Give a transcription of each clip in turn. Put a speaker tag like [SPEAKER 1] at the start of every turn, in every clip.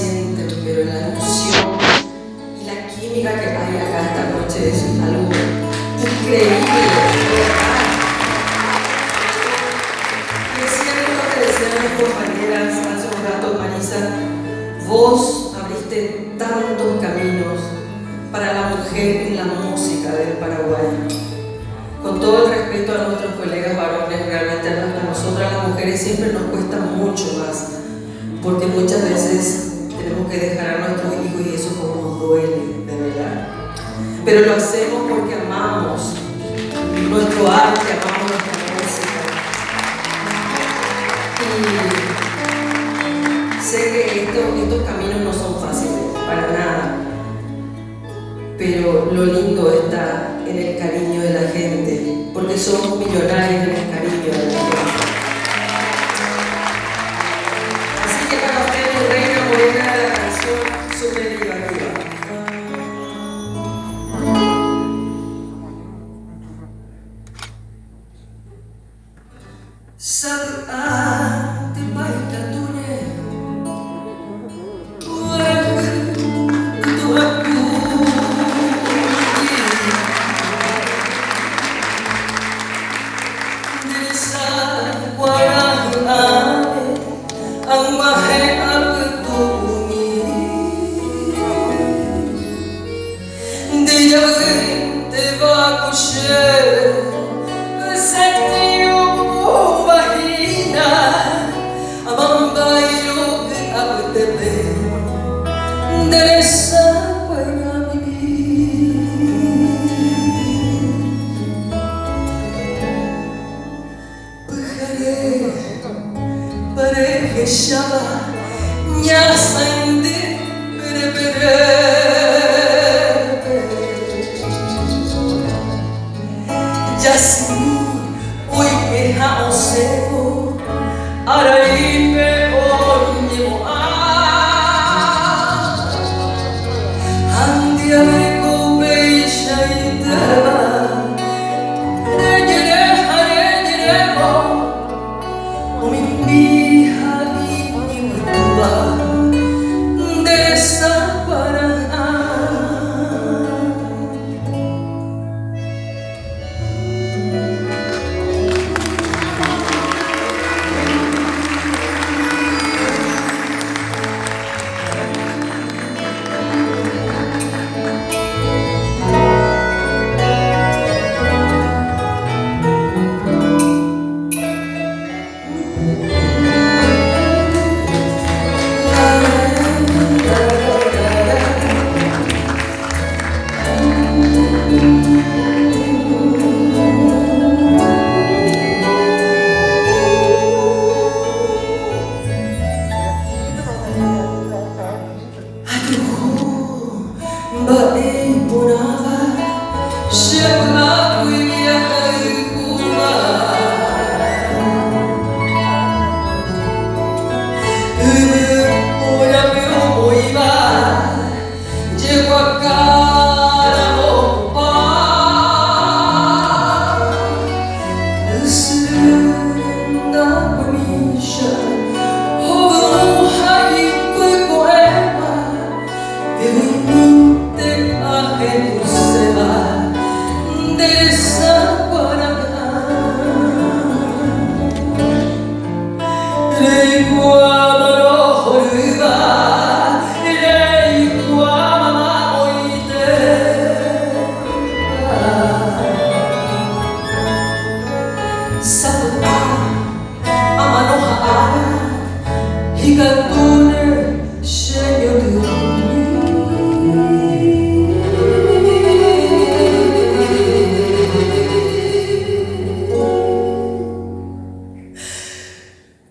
[SPEAKER 1] sienten, pero la emoción y la química que hay acá esta noche es algo increíble, ¿verdad? Es cierto lo que decían mis compañeras hace un rato, Marisa, vos abriste tantos caminos para la mujer en la música del Paraguay. Con todo el respeto a nuestros colegas varones, realmente a nosotras las mujeres siempre nos cuesta mucho más, porque muchas veces tenemos que dejar a nuestros hijos y eso como nos duele, de verdad. Pero lo hacemos porque amamos nuestro arte, amamos nuestra música. Y sé que estos caminos no son fáciles, para nada. Pero lo lindo está en el cariño de la gente, porque somos millonarios en el cariño de la gente. Así que para usted, mi reina morena de la canción, súper divertida.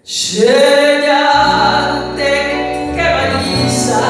[SPEAKER 2] Cheia de que baliza